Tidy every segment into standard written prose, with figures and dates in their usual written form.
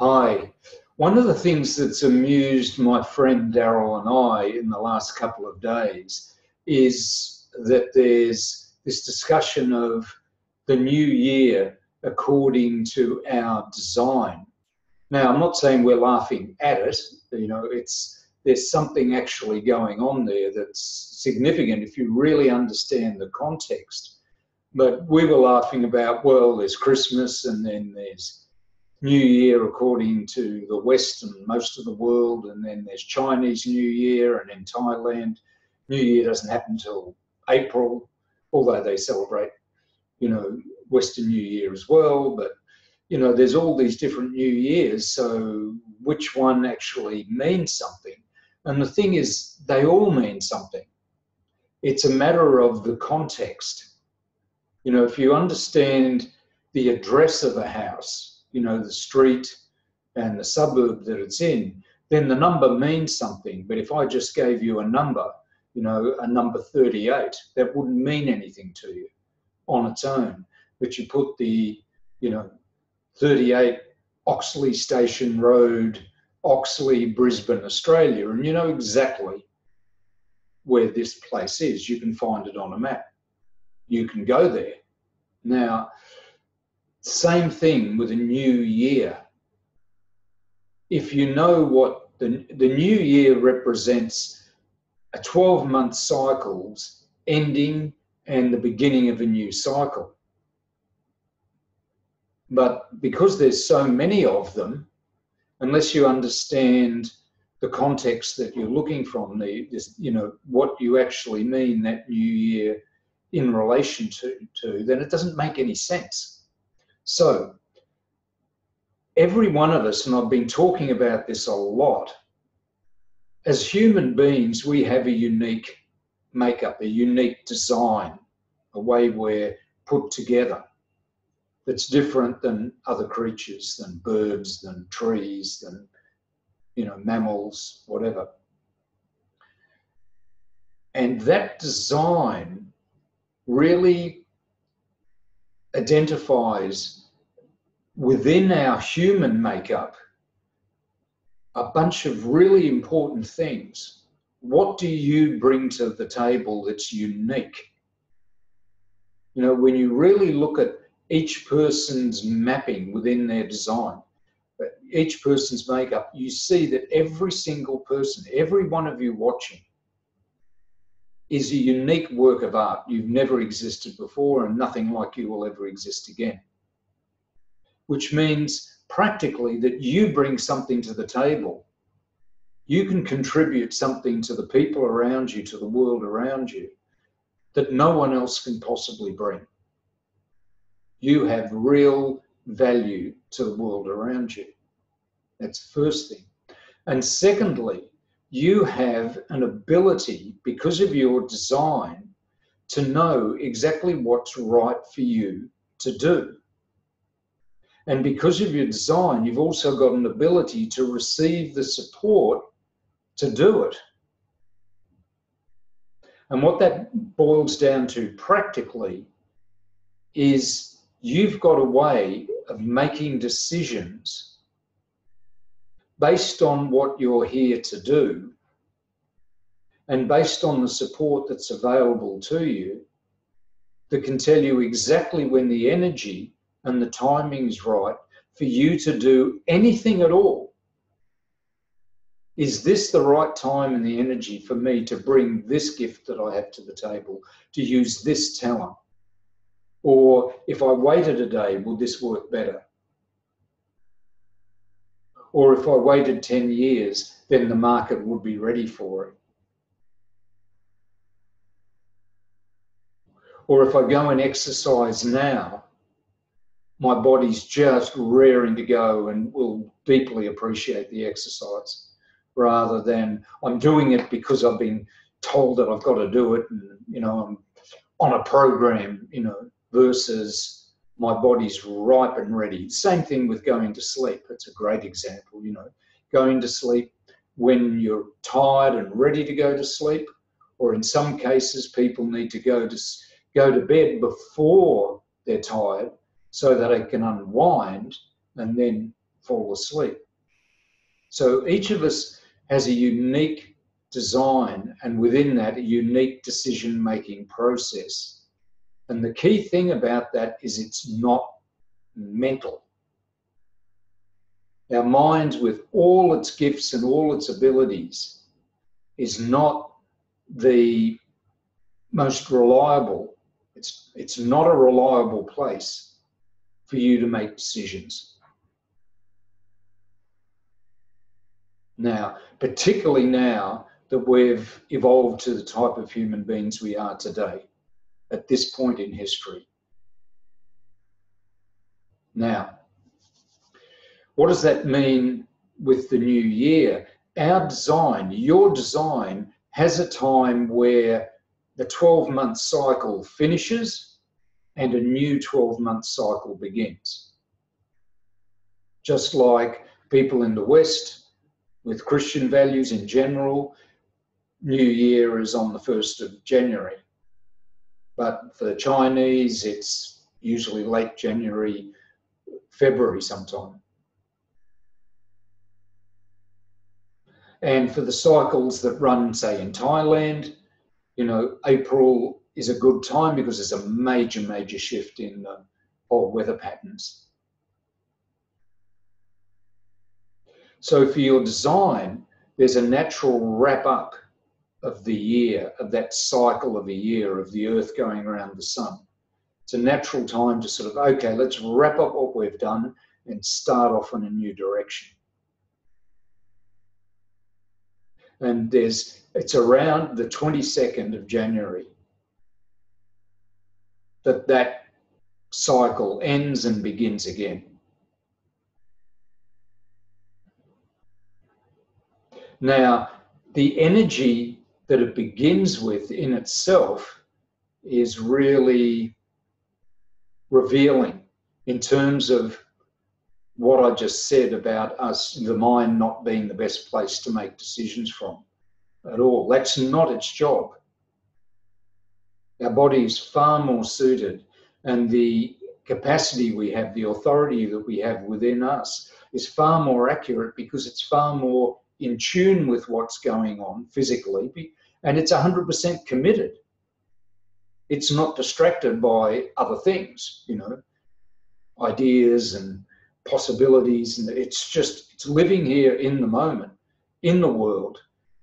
Hi. One of the things that's amused my friend Daryl and I in the last couple of days is that there's this discussion of the new year according to our design. Now, I'm not saying we're laughing at it, there's something actually going on there that's significant if you really understand the context. But we were laughing about, well, there's Christmas and then there's New Year according to the West and most of the world, and then there's Chinese New Year, and in Thailand, New Year doesn't happen until April, although they celebrate, Western New Year as well. But, there's all these different New Years, so which one actually means something? And the thing is, they all mean something. It's a matter of the context. If you understand the address of a house, the street and the suburb that it's in, then the number means something. But if I just gave you a number, a number 38, that wouldn't mean anything to you on its own. But you put the, 38 Oxley Station Road, Oxley, Brisbane, Australia, and you know exactly where this place is. You can find it on a map. You can go there. Now, same thing with a new year. If you know what the new year represents, a 12-month cycle's ending and the beginning of a new cycle. But because there's so many of them, unless you understand the context that you're looking from, what you actually mean that new year in relation to, then it doesn't make any sense. So every one of us, and I've been talking about this a lot, as human beings, we have a unique makeup, a unique design, a way we're put together that's different than other creatures, than birds, than trees, than, mammals, whatever. And that design really identifies within our human makeup a bunch of really important things. What do you bring to the table that's unique? When you really look at each person's mapping within their design, each person's makeup, you see that every single person, every one of you watching, is a unique work of art. You've never existed before, and nothing like you will ever exist again. Which means practically that you bring something to the table. You can contribute something to the people around you, to the world around you, that no one else can possibly bring. You have real value to the world around you. That's the first thing. And secondly, you have an ability, because of your design, to know exactly what's right for you to do. And because of your design, you've also got an ability to receive the support to do it. And what that boils down to practically is you've got a way of making decisions based on what you're here to do and based on the support that's available to you that can tell you exactly when the energy and the timing's right for you to do anything at all. Is this the right time and the energy for me to bring this gift that I have to the table, to use this talent? Or if I waited a day, will this work better? Or if I waited 10 years, then the market would be ready for it. Or if I go and exercise now, my body's just raring to go and will deeply appreciate the exercise, rather than I'm doing it because I've been told that I've got to do it, and I'm on a program, versus my body's ripe and ready. Same thing with going to sleep. It's a great example, going to sleep when you're tired and ready to go to sleep, or in some cases people need to go to bed before they're tired so that they can unwind and then fall asleep. So each of us has a unique design, and within that, a unique decision-making process. And the key thing about that is it's not mental. Our mind, with all its gifts and all its abilities, is not the most reliable. It's not a reliable place for you to make decisions. Now, particularly now that we've evolved to the type of human beings we are today, at this point in history. Now, what does that mean with the new year? Our design, your design, has a time where the 12-month cycle finishes and a new 12-month cycle begins. Just like people in the West, with Christian values in general, New Year is on the 1st of January. But for the Chinese, it's usually late January, February sometime. And for the cycles that run, say, in Thailand, you know, April is a good time because there's a major, major shift in old weather patterns. So for your design, there's a natural wrap up of the year, of that cycle of a year of the Earth going around the sun. It's a natural time to sort of, okay, let's wrap up what we've done and start off in a new direction. And it's around the 22nd of January that cycle ends and begins again. Now, the energy that it begins with in itself is really revealing in terms of what I just said about us, the mind not being the best place to make decisions from at all. That's not its job. Our body is far more suited, and the capacity we have, the authority that we have within us is far more accurate because it's far more in tune with what's going on physically, and it's 100% committed. It's not distracted by other things, you know, ideas and possibilities, and it's living here in the moment, in the world.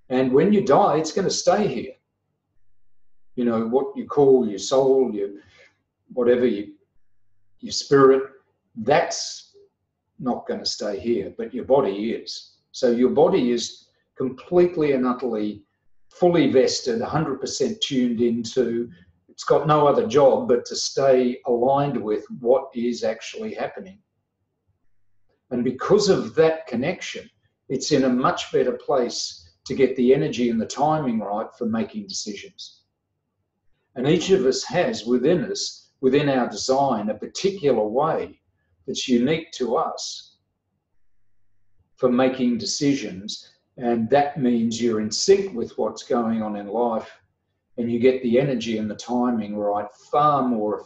And when you die, it's going to stay here. You know, what you call your soul, your spirit, that's not going to stay here, but your body is. So your body is completely and utterly fully vested, 100% tuned into, it's got no other job but to stay aligned with what is actually happening. And because of that connection, it's in a much better place to get the energy and the timing right for making decisions. And each of us has within us, within our design, a particular way that's unique to us for making decisions. And that means you're in sync with what's going on in life, and you get the energy and the timing right far more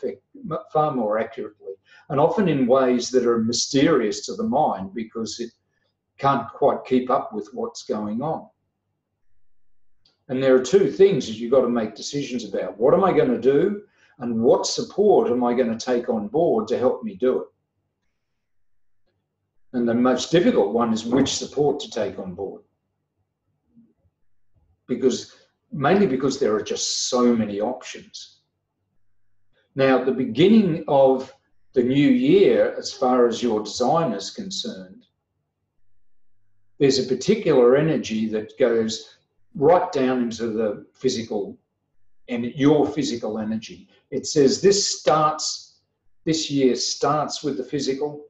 accurately, and often in ways that are mysterious to the mind because it can't quite keep up with what's going on. And there are two things that you've got to make decisions about. What am I going to do? And what support am I going to take on board to help me do it? And the most difficult one is which support to take on board. Mainly because there are just so many options. Now, at the beginning of the new year, as far as your design is concerned, there's a particular energy that goes right down into the physical and your physical energy. It says this year starts with the physical,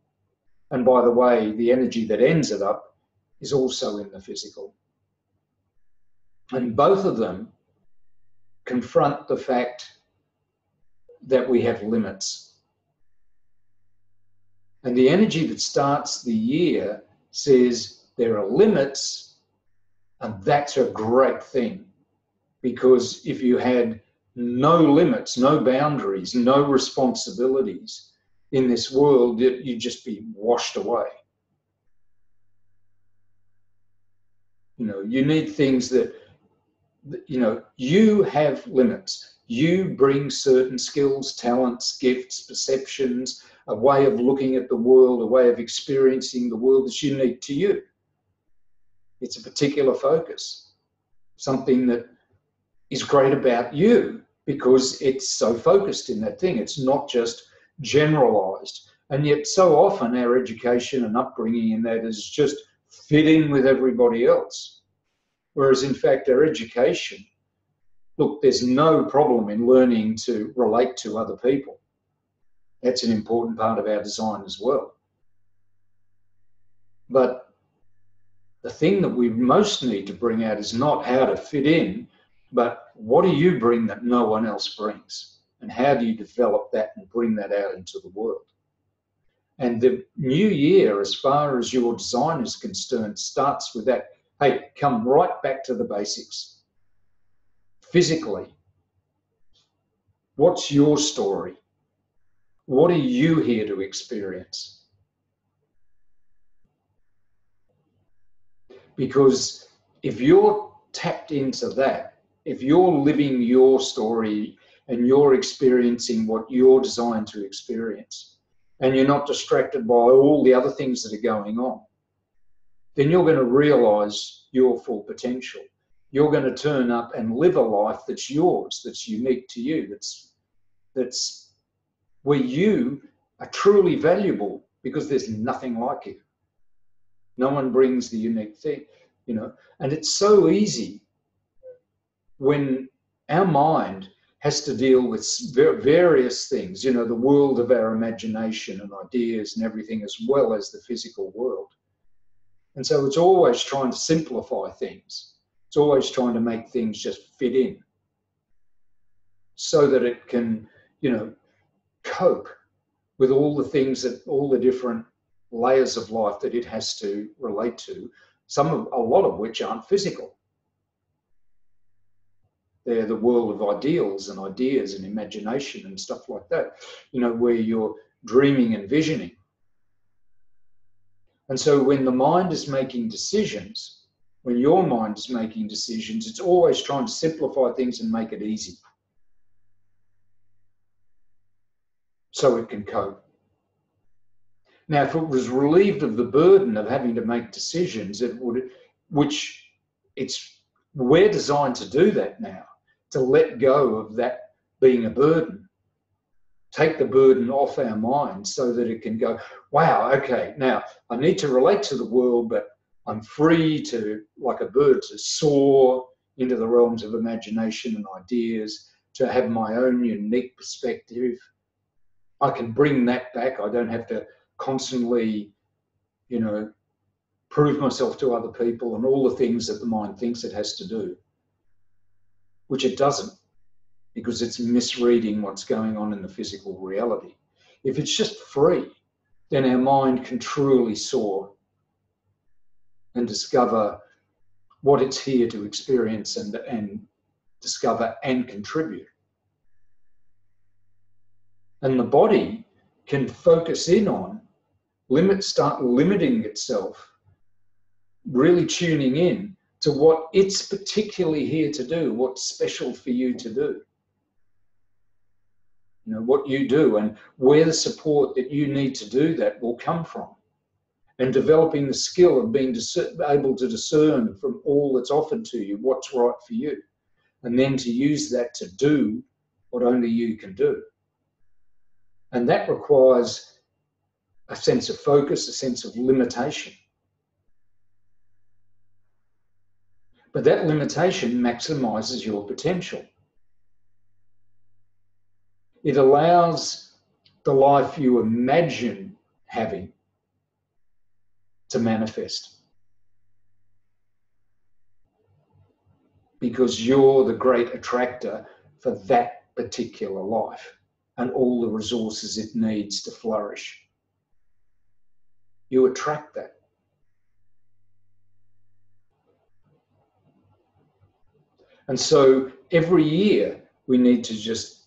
and by the way, the energy that ends it up is also in the physical. And both of them confront the fact that we have limits. And the energy that starts the year says there are limits, and that's a great thing. Because if you had no limits, no boundaries, no responsibilities in this world, you'd just be washed away. You need things that, you have limits. You bring certain skills, talents, gifts, perceptions, a way of looking at the world, a way of experiencing the world that's unique to you. It's a particular focus, something that is great about you because it's so focused in that thing. It's not just generalized. And yet so often our education and upbringing in that is just fit in with everybody else. Whereas in fact our education, look, there's no problem in learning to relate to other people. That's an important part of our design as well. But the thing that we most need to bring out is not how to fit in, but what do you bring that no one else brings? And how do you develop that and bring that out into the world? And the new year, as far as your design is concerned, starts with that. Hey, come right back to the basics. Physically, what's your story? What are you here to experience? Because if you're tapped into that, if you're living your story and you're experiencing what you're designed to experience, and you're not distracted by all the other things that are going on, then you're going to realize your full potential. You're going to turn up and live a life that's yours, that's unique to you, that's where you are truly valuable because there's nothing like you. No one brings the unique thing, and it's so easy when our mind has to deal with various things, the world of our imagination and ideas and everything, as well as the physical world. And so it's always trying to simplify things. It's always trying to make things just fit in so that it can, cope with all the things all the different layers of life that it has to relate to, a lot of which aren't physical. They're the world of ideals and ideas and imagination and stuff like that, where you're dreaming and visioning. And so when the mind is making decisions, when your mind is making decisions, it's always trying to simplify things and make it easy so it can cope. Now, if it was relieved of the burden of having to make decisions, we're designed to do that now, to let go of that being a burden, take the burden off our mind so that it can go, wow, okay, now I need to relate to the world, but I'm free to, like a bird, to soar into the realms of imagination and ideas, to have my own unique perspective. I can bring that back. I don't have to constantly, prove myself to other people and all the things that the mind thinks it has to do, which it doesn't, because it's misreading what's going on in the physical reality. If it's just free, then our mind can truly soar and discover what it's here to experience and discover and contribute. And the body can focus in on, start limiting itself, really tuning in to what it's particularly here to do, what's special for you to do. What you do and where the support that you need to do that will come from. And developing the skill of being able to discern from all that's offered to you what's right for you. And then to use that to do what only you can do. And that requires a sense of focus, a sense of limitation. But that limitation maximizes your potential. It allows the life you imagine having to manifest. Because you're the great attractor for that particular life and all the resources it needs to flourish. You attract that. And so every year we need to just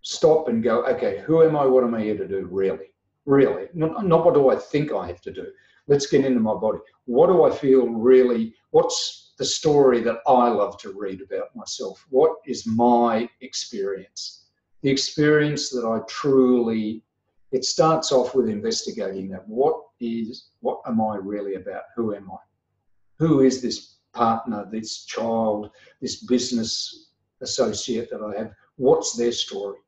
stop and go, okay, who am I? What am I here to do? Really? Not what do I think I have to do. Let's get into my body. What do I feel really? What's the story that I love to read about myself. What is my experience? The experience that I truly, it starts off with investigating that. What am I really about? Who am I? Who is this partner, this child, this business associate that I have? What's their story?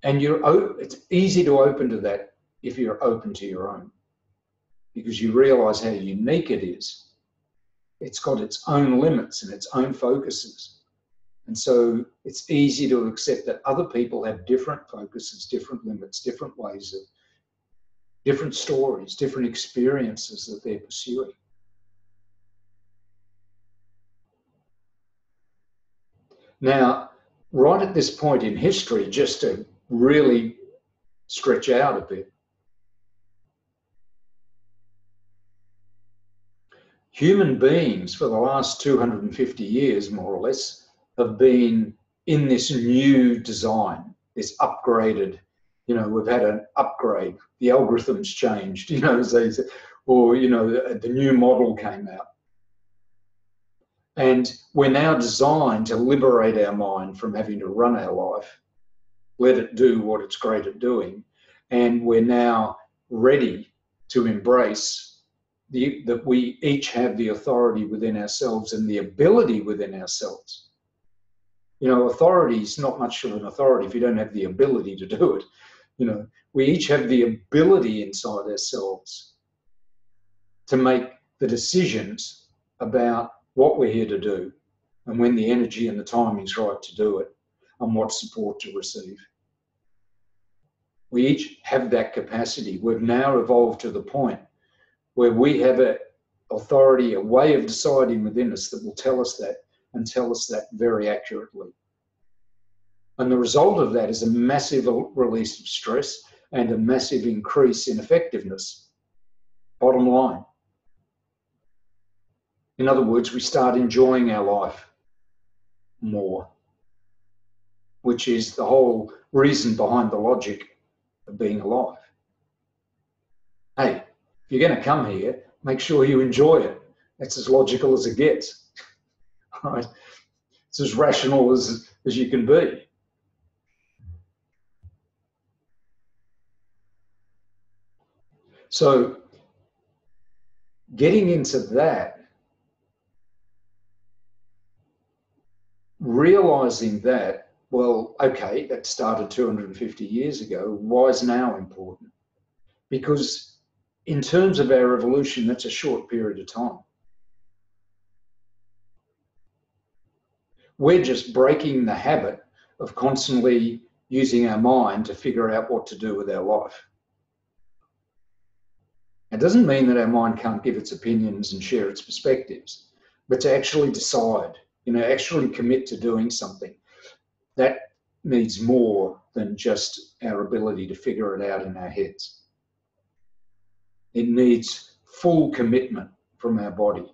And it's easy to open to that if you're open to your own, because you realize how unique it is. It's got its own limits and its own focuses. And so it's easy to accept that other people have different focuses, different limits, different ways of, different stories, different experiences that they're pursuing. Now, right at this point in history, just to really stretch out a bit, human beings for the last 250 years, more or less, have been in this new design, this upgraded, we've had an upgrade, the algorithms changed, as they say, or, the new model came out. And we're now designed to liberate our mind from having to run our life, let it do what it's great at doing. And we're now ready to embrace that we each have the authority within ourselves and the ability within ourselves. Authority is not much of an authority if you don't have the ability to do it. We each have the ability inside ourselves to make the decisions about what we're here to do and when the energy and the timing's right to do it and what support to receive. We each have that capacity. We've now evolved to the point where we have an authority, a way of deciding within us that will tell us that and tell us that very accurately. And the result of that is a massive release of stress and a massive increase in effectiveness. Bottom line. In other words, we start enjoying our life more, which is the whole reason behind the logic of being alive. Hey, if you're going to come here, make sure you enjoy it. That's as logical as it gets. Right? It's as rational as you can be. So getting into that, realizing that, well, okay, that started 250 years ago. Why is now important? Because in terms of our evolution, that's a short period of time. We're just breaking the habit of constantly using our mind to figure out what to do with our life. It doesn't mean that our mind can't give its opinions and share its perspectives, but to actually decide, actually commit to doing something, that needs more than just our ability to figure it out in our heads. It needs full commitment from our body,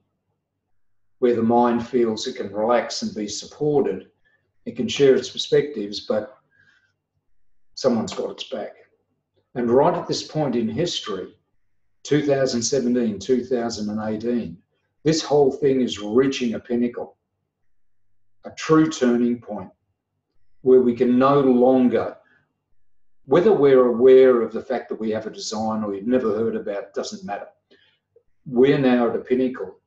where the mind feels it can relax and be supported. It can share its perspectives, but someone's got its back. And right at this point in history, 2017, 2018, this whole thing is reaching a pinnacle, a true turning point, where we can no longer, whether we're aware of the fact that we have a design or you've never heard about it, doesn't matter. We're now at a pinnacle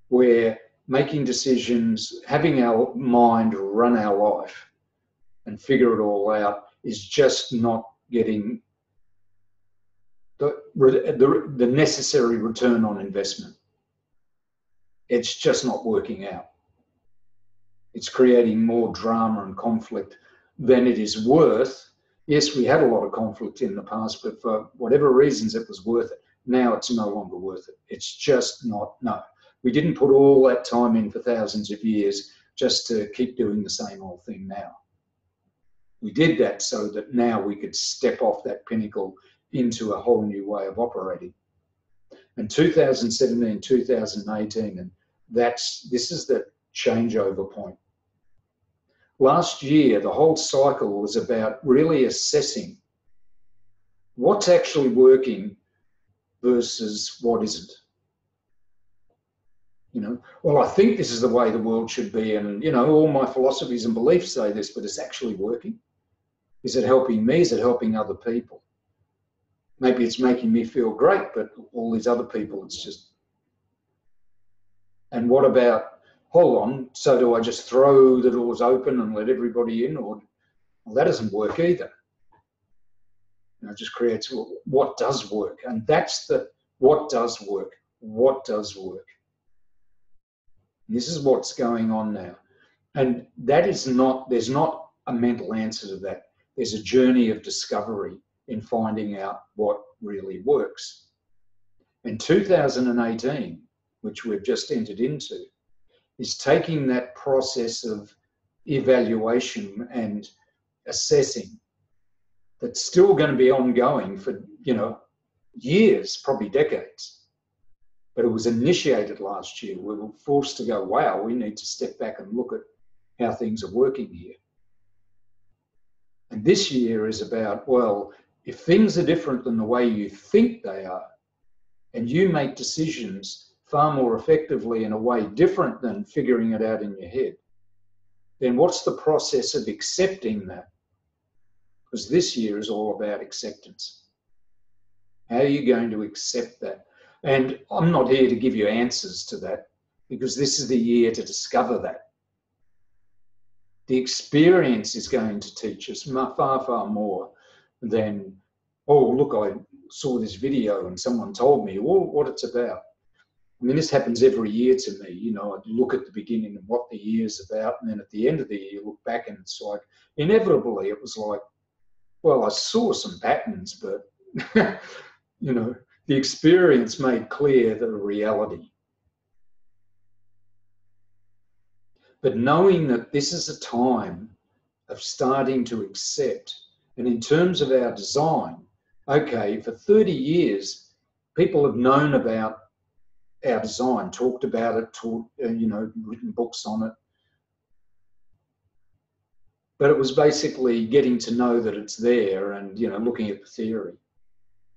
where making decisions, having our mind run our life and figure it all out is just not getting the necessary return on investment. It's just not working out. It's creating more drama and conflict than it is worth. Yes, we had a lot of conflict in the past, but for whatever reasons, it was worth it. Now it's no longer worth it. It's just not, no. We didn't put all that time in for thousands of years just to keep doing the same old thing now. We did that so that now we could step off that pinnacle into a whole new way of operating. And 2017, 2018, and this is the changeover point. Last year, the whole cycle was about really assessing what's actually working versus what isn't. You know, well, I think this is the way the world should be, and you know, all my philosophies and beliefs say this, but it's actually working. Is it helping me? Is it helping other people? Maybe it's making me feel great, but all these other people, it's just. And what about, hold on, so do I just throw the doors open and let everybody in? Or, well, that doesn't work either. You know, it just creates what does work. And that's the what does work. What does work? And this is what's going on now. And that is not, there's not a mental answer to that. There's a journey of discovery in finding out what really works. And 2018, which we've just entered into, is taking that process of evaluation and assessing that's still going to be ongoing for, you know, years, probably decades. But it was initiated last year. We were forced to go, wow, we need to step back and look at how things are working here. And this year is about, well, if things are different than the way you think they are, and you make decisions far more effectively in a way different than figuring it out in your head, then what's the process of accepting that? Because this year is all about acceptance. How are you going to accept that? And I'm not here to give you answers to that, because this is the year to discover that. The experience is going to teach us far, far more than, oh, look, I saw this video and someone told me what it's about. I mean, this happens every year to me. You know, I look at the beginning of what the year's about, and then at the end of the year, you look back and it's like, inevitably, it was like, well, I saw some patterns, but, you know, the experience made clear the reality. But knowing that this is a time of starting to accept, and in terms of our design, okay, for 30 years, people have known about our design, talked about it, you know, written books on it. But it was basically getting to know that it's there and, you know, looking at the theory.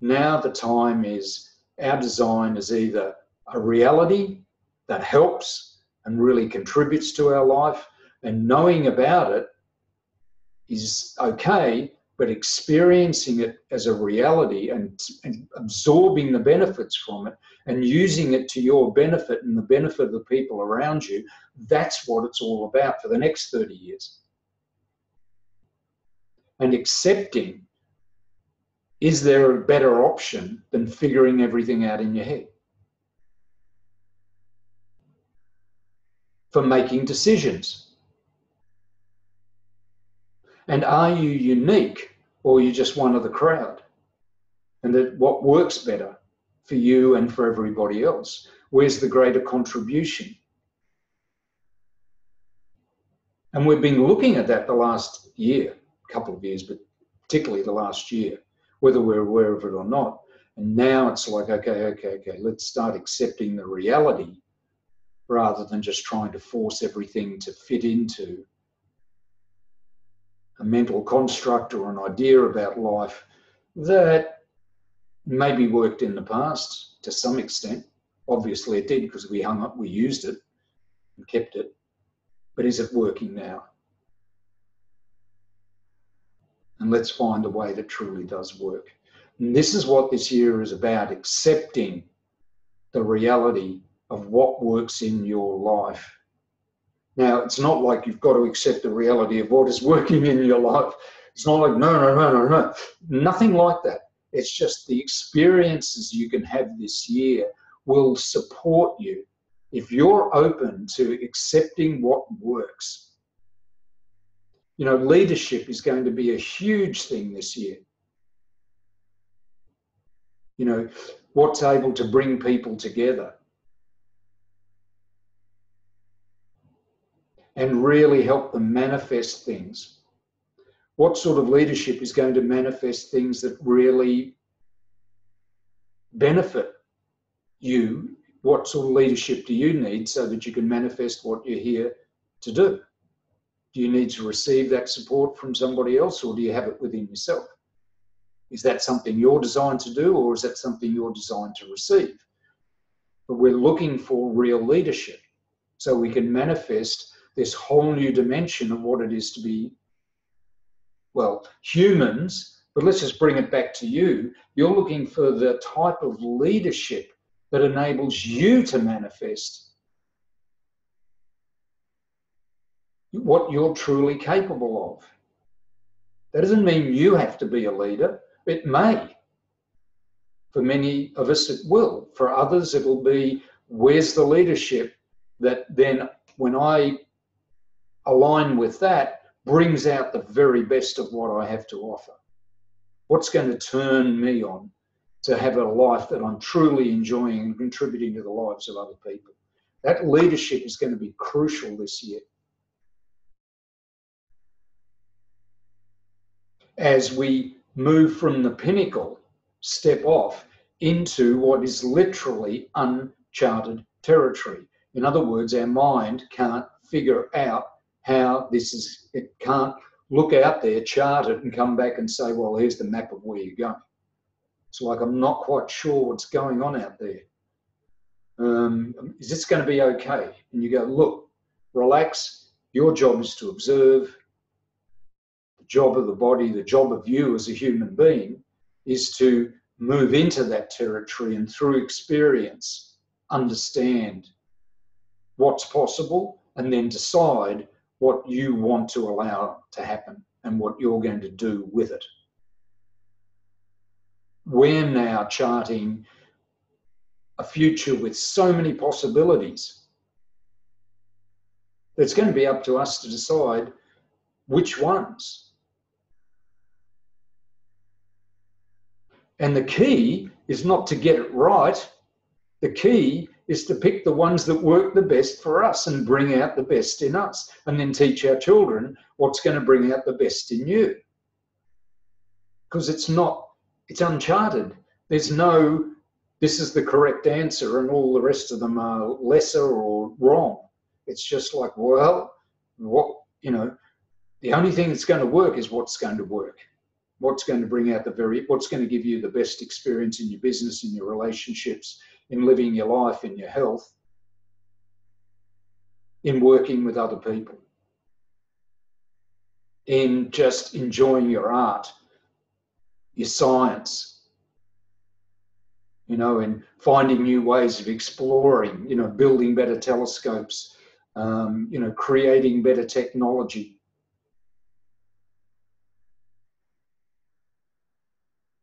Now the time is, our design is either a reality that helps and really contributes to our life, and knowing about it is okay, but experiencing it as a reality and absorbing the benefits from it and using it to your benefit and the benefit of the people around you, that's what it's all about for the next 30 years. And accepting, is there a better option than figuring everything out in your head? For making decisions. And are you unique, or are you just one of the crowd? And that what works better for you and for everybody else? Where's the greater contribution? And we've been looking at that the last year, couple of years, but particularly the last year, whether we're aware of it or not. And now it's like, okay, let's start accepting the reality rather than just trying to force everything to fit into a mental construct or an idea about life that maybe worked in the past to some extent. Obviously it did, because we hung up, we used it and kept it. But is it working now? And let's find a way that truly does work. And this is what this year is about, accepting the reality of what works in your life. Now, it's not like you've got to accept the reality of what is working in your life. It's not like, no. Nothing like that. It's just the experiences you can have this year will support you if you're open to accepting what works. You know, leadership is going to be a huge thing this year. You know, what's able to bring people together and really help them manifest things. What sort of leadership is going to manifest things that really benefit you? What sort of leadership do you need so that you can manifest what you're here to do? Do you need to receive that support from somebody else, or do you have it within yourself? Is that something you're designed to do, or is that something you're designed to receive? but we're looking for real leadership so we can manifest this whole new dimension of what it is to be, well, humans. But let's just bring it back to you. You're looking for the type of leadership that enables you to manifest what you're truly capable of. That doesn't mean you have to be a leader. It may. For many of us, it will. For others, it will be, where's the leadership that then, when I align with that, brings out the very best of what I have to offer? What's going to turn me on to have a life that I'm truly enjoying and contributing to the lives of other people? That leadership is going to be crucial this year. As we move from the pinnacle, step off into what is literally uncharted territory. In other words, our mind can't figure out how this is, it can't look out there, chart it, and come back and say, well, here's the map of where you're going. It's like, I'm not quite sure what's going on out there. Is this going to be okay? And you go, look, relax. Your job is to observe. The job of the body, the job of you as a human being, is to move into that territory and through experience, understand what's possible, and then decide what you want to allow to happen and what you're going to do with it. We're now charting a future with so many possibilities. It's going to be up to us to decide which ones. And the key is not to get it right. The key is to pick the ones that work the best for us and bring out the best in us, and then teach our children what's going to bring out the best in you. Because it's uncharted. There's no, this is the correct answer and all the rest of them are lesser or wrong. It's just like, well, the only thing that's going to work is what's going to work. What's going to bring out what's going to give you the best experience in your business, in your relationships, in living your life, in your health, in working with other people, in just enjoying your art, your science, in finding new ways of exploring, building better telescopes, creating better technology.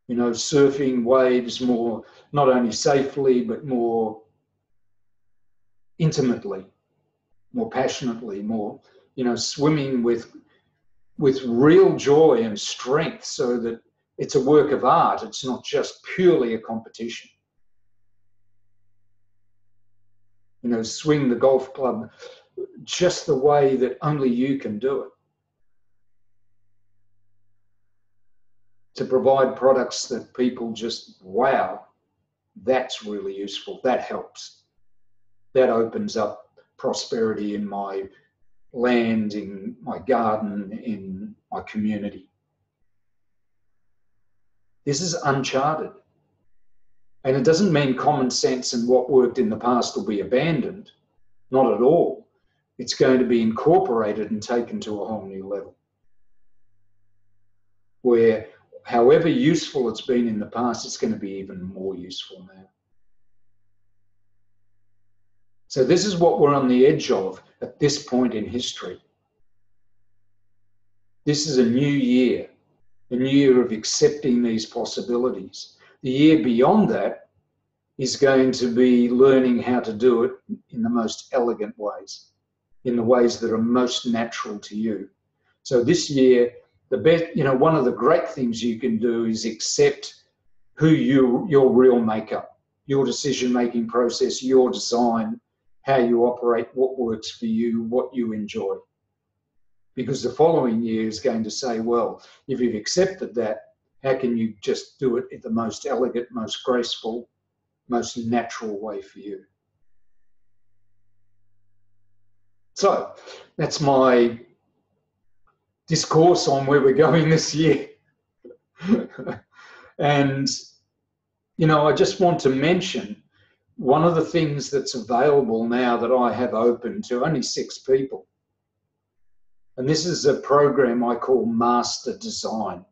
Surfing waves more, not only safely, but more intimately, more passionately, more, swimming with real joy and strength, so that it's a work of art. It's not just purely a competition. Swing the golf club just the way that only you can do it. To provide products that people just, wow, that's really useful. That helps. That opens up prosperity in my land, in my garden, in my community. This is uncharted. And it doesn't mean common sense and what worked in the past will be abandoned. Not at all. It's going to be incorporated and taken to a whole new level, where however useful it's been in the past, it's going to be even more useful now. So this is what we're on the edge of at this point in history. This is a new year of accepting these possibilities. The year beyond that is going to be learning how to do it in the most elegant ways, in the ways that are most natural to you. So this year, one of the great things you can do is accept your real makeup, your decision-making process, your design, how you operate, what works for you, what you enjoy. Because the following year is going to say, well, if you've accepted that, how can you just do it in the most elegant, most graceful, most natural way for you? So that's my discourse on where we're going this year. And, I just want to mention one of the things that's available now that I have open to only 6 people, and this is a program I call Master Design.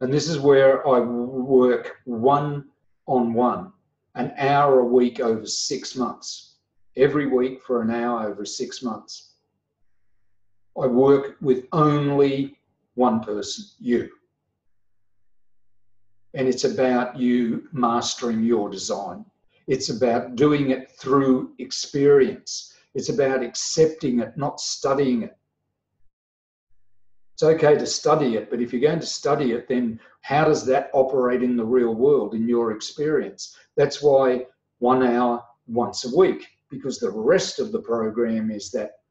And this is where I work one-on-one, an hour a week over 6 months. Every week for an hour over 6 months. I work with only one person, you. And it's about you mastering your design. It's about doing it through experience. It's about accepting it, not studying it. It's okay to study it, but if you're going to study it, then how does that operate in the real world, in your experience? That's why 1 hour once a week, because the rest of the program is that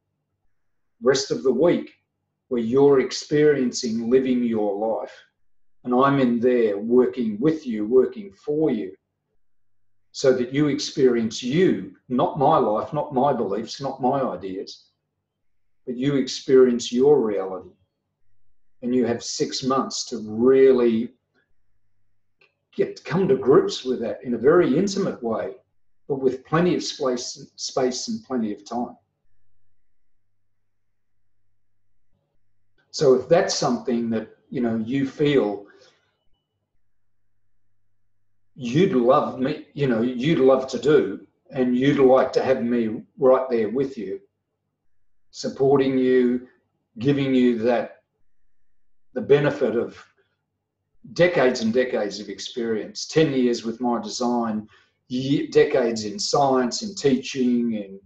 rest of the week where you're experiencing living your life. And I'm in there working with you, working for you, so that you experience you, not my life, not my beliefs, not my ideas, but you experience your reality. And you have 6 months to really come to grips with that in a very intimate way, but with plenty of space and plenty of time. So if that's something that you feel you'd love to do, and you'd like to have me right there with you, supporting you, giving you the benefit of decades and decades of experience, 10 years with my design, decades in science, in teaching, in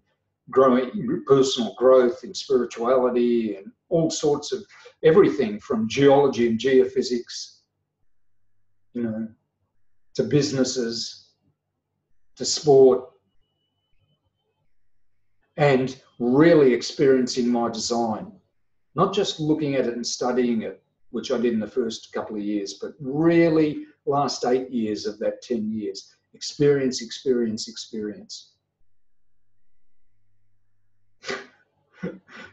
growing personal growth, in spirituality, and all sorts of everything from geology and geophysics, to businesses, to sport, and really experiencing my design, not just looking at it and studying it, which I did in the first couple of years, but really last 8 years of that 10 years, experience, experience, experience.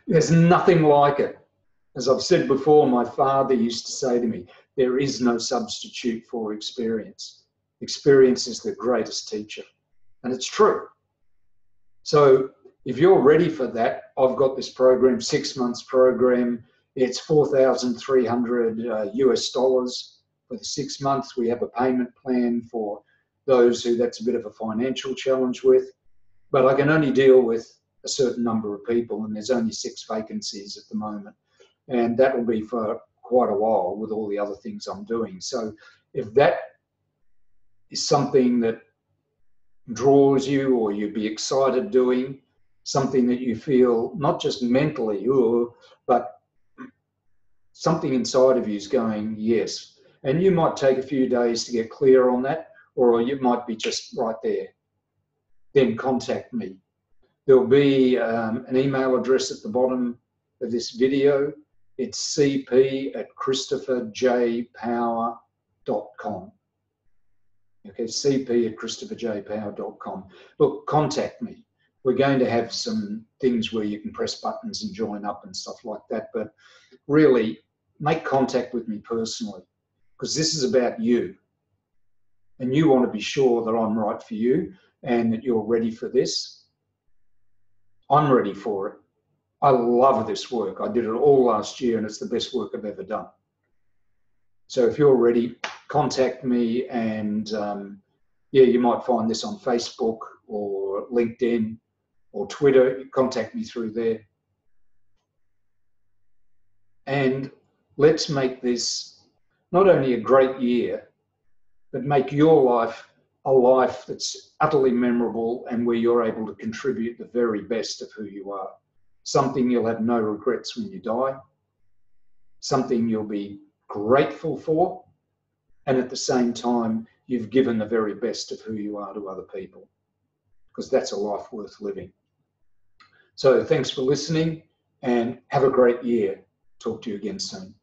There's nothing like it. As I've said before, my father used to say to me, there is no substitute for experience. Experience is the greatest teacher. And it's true. So if you're ready for that, I've got this program, 6 months program. It's $4,300 US dollars for the 6 months. We have a payment plan for those who that's a bit of a financial challenge with. But I can only deal with a certain number of people, and there's only 6 vacancies at the moment. And that will be for quite a while with all the other things I'm doing. So if that is something that draws you, or you'd be excited doing, something that you feel not just mentally, but something inside of you is going, yes. And you might take a few days to get clear on that, or you might be just right there. Then contact me. There'll be an email address at the bottom of this video. It's cp@christopherjpower.com. Okay, cp@christopherjpower.com. Look, contact me. We're going to have some things where you can press buttons and join up and stuff like that, but really make contact with me personally, because this is about you. And you want to be sure that I'm right for you and that you're ready for this. I'm ready for it. I love this work. I did it all last year, and it's the best work I've ever done. So if you're ready, contact me, and you might find this on Facebook or LinkedIn or Twitter. Contact me through there. And let's make this not only a great year, but make your life a life that's utterly memorable and where you're able to contribute the very best of who you are. Something you'll have no regrets when you die, something you'll be grateful for, and at the same time, you've given the very best of who you are to other people, because that's a life worth living. So thanks for listening, and have a great year. Talk to you again soon.